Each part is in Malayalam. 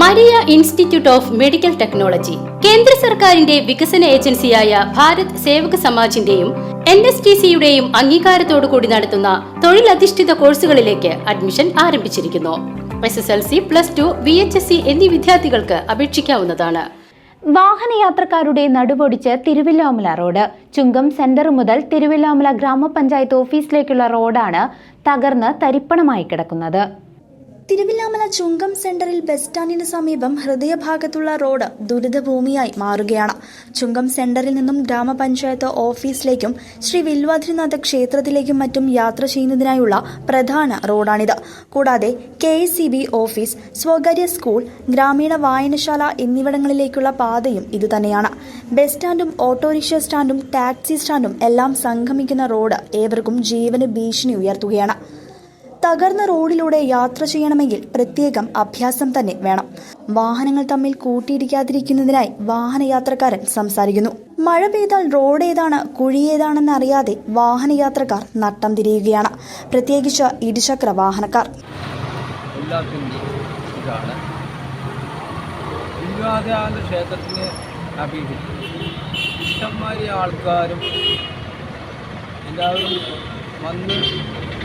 Maria institute of medical technology കേന്ദ്ര സർക്കാരിന്റെ വികസന ഏജൻസിയായ ഭാരത് സേവക സമാജിന്റെയും NSTCയുടെയും അംഗീകാരത്തോടുകൂടി നടത്തുന്ന തൊഴിലധിഷ്ഠിത കോഴ്സുകളിലേക്ക് അഡ്മിഷൻ ആരംഭിച്ചിരിക്കുന്നു. SSLC, +2, VHSC എന്നീ വിദ്യാർത്ഥികൾക്ക് അപേക്ഷിക്കാവുന്നതാണ്. വാഹനയാത്രക്കാരുടെ നടുപൊടിച്ച് തിരുവില്ലാമല റോഡ്. ചുങ്കം സെന്റർ മുതൽ തിരുവില്ലാമല ഗ്രാമപഞ്ചായത്ത് ഓഫീസിലേക്കുള്ള റോഡാണ് തകർന്ന് തരിപ്പണമായി കിടക്കുന്നത്. തിരുവില്ലാമല ചുങ്കം സെന്ററിൽ ബസ് സ്റ്റാൻഡിന് സമീപം ഹൃദയഭാഗത്തുള്ള റോഡ് ദുരിതഭൂമിയായി മാറുകയാണ്. ചുങ്കം സെന്ററിൽ നിന്നും ഗ്രാമപഞ്ചായത്ത് ഓഫീസിലേക്കും ശ്രീ വില്വാദ്രിനാഥ ക്ഷേത്രത്തിലേക്കും മറ്റും യാത്ര ചെയ്യുന്നതിനായുള്ള പ്രധാന റോഡാണിത്. കൂടാതെ KSEB ഓഫീസ്, സ്വകാര്യ സ്കൂൾ, ഗ്രാമീണ വായനശാല എന്നിവിടങ്ങളിലേക്കുള്ള പാതയും ഇതുതന്നെയാണ്. ബസ് സ്റ്റാൻഡും ഓട്ടോറിക്ഷ സ്റ്റാൻഡും ടാക്സി സ്റ്റാൻഡും എല്ലാം സംഗമിക്കുന്ന റോഡ് ഏവർക്കും ജീവന് ഭീഷണി ഉയർത്തുകയാണ്. തകർന്ന റോഡിലൂടെ യാത്ര ചെയ്യണമെങ്കിൽ പ്രത്യേകം അഭ്യാസം തന്നെ വേണം. വാഹനങ്ങൾ തമ്മിൽ കൂട്ടിയിടിക്കാതിരിക്കുന്നതിനായി വാഹനയാത്രക്കാരൻ സംസാരിക്കുന്നു. മഴ പെയ്താൽ റോഡ് ഏതാണ് കുഴി ഏതാണെന്ന് അറിയാതെ വാഹനയാത്രക്കാർ നട്ടം തിരിയുകയാണ്, പ്രത്യേകിച്ച് ഇരുചക്ര വാഹനക്കാർ. ആൾക്കാരും എല്ലാവരും വന്ന്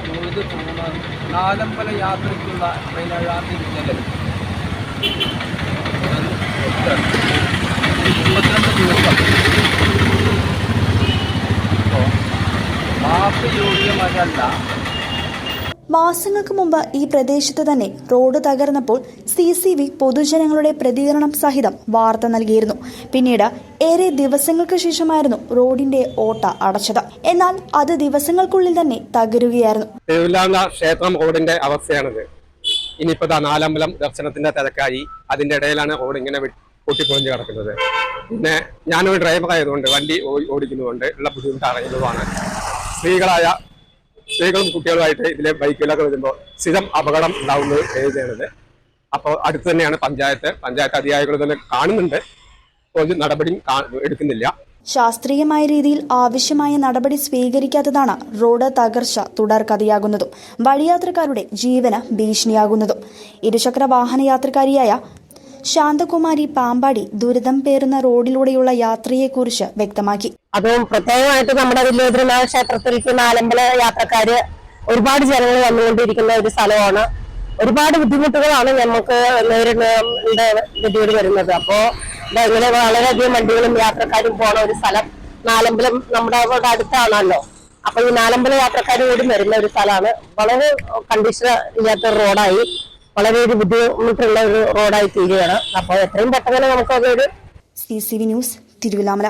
തൊഴുത് പോകുന്ന നാലമ്പല യാത്രയ്ക്കുള്ള ട്രെയിനാണ് ചെലവ്. 32 ദിവസം അപ്പോൾ മാപ്പ് യോഗ്യമല്ല. മാസങ്ങൾക്ക് മുമ്പ് ഈ പ്രദേശത്ത് തന്നെ റോഡ് തകർന്നപ്പോൾ CCV പൊതുജനങ്ങളുടെ പ്രതികരണം സഹിതം വാർത്ത നൽകിയിരുന്നു. പിന്നീട് ഏറെ ദിവസങ്ങൾക്ക് ശേഷമായിരുന്നു റോഡിന്റെ ഓട്ട അടച്ചത്. എന്നാൽ അത് ദിവസങ്ങൾക്കുള്ളിൽ തന്നെ തകരുകയായിരുന്നു. തിരുവില്ലാമല ക്ഷേത്രം റോഡിന്റെ അവസ്ഥയാണിത്. ഇനിയിപ്പോ നാലമ്പലം ദർശനത്തിന്റെ തിരക്കായി അതിന്റെ ഇടയിലാണ് റോഡ് ഇങ്ങനെ പൊട്ടിപ്പൊളിഞ്ഞ് കിടക്കുന്നത്. പിന്നെ ഞാനൊരു ഡ്രൈവർ ആയതുകൊണ്ട് വണ്ടി ഓടിക്കുന്നതുകൊണ്ട് ഉള്ള ബുദ്ധിമുട്ട് അറിയുന്നതാണ്. സ്ത്രീകളും കുട്ടികളുമായിട്ട് ഇതിലെ ബൈക്കിലൊക്കെ വരുമ്പോൾ സ്ഥിരം അപകടം ഉണ്ടാവുന്നത് എഴുതുന്നത്. അപ്പോൾ അടുത്ത് തന്നെയാണ് പഞ്ചായത്ത് അധികാരികൾ തന്നെ കാണുന്നുണ്ട്, ഒരു നടപടി എടുക്കുന്നില്ല. ശാസ്ത്രീയമായ രീതിയിൽ ആവശ്യമായ നടപടി സ്വീകരിക്കാത്തതാണ് റോഡ് തകർച്ച തുടർക്കഥയാകുന്നതും വഴിയാത്രക്കാരുടെ ജീവന് ഭീഷണിയാകുന്നതും. ഇരുചക്ര വാഹനയാത്രക്കാരിയായ ശാന്തകുമാരി പാമ്പാടി ദുരിതം പേറുന്ന റോഡിലൂടെയുള്ള യാത്രയെക്കുറിച്ച് വ്യക്തമാക്കി. അതും പ്രത്യേകമായിട്ട് നമ്മുടെ വില്വാദ്രിനാഥ ക്ഷേത്രത്തിലേക്ക് നാലമ്പല യാത്രക്കാര് ഒരുപാട് ജനങ്ങൾ വന്നുകൊണ്ടിരിക്കുന്ന ഒരു സ്ഥലമാണ്. ഒരുപാട് ബുദ്ധിമുട്ടുകളാണ് നമുക്ക് നേരിടേണ്ടി വരുന്നത്. അപ്പോ ഇങ്ങനെ വളരെയധികം വണ്ടികളും യാത്രക്കാരും പോണ ഒരു സ്ഥലം നാലമ്പലം നമ്മുടെ അവിടെ അടുത്താണല്ലോ. അപ്പൊ ഈ നാലമ്പല യാത്രക്കാർ കൂടി വരുന്ന ഒരു സ്ഥലമാണ്. വളരെ കണ്ടീഷൻ ഇല്ലാത്ത റോഡായി, വളരെ ഒരു ബുദ്ധിമുട്ടുള്ള ഒരു റോഡായി തീരുകയാണ്. അപ്പോൾ എത്രയും പെട്ടെന്ന് നമുക്ക് അതൊരു CCV ന്യൂസ്, തിരുവില്ലാമല.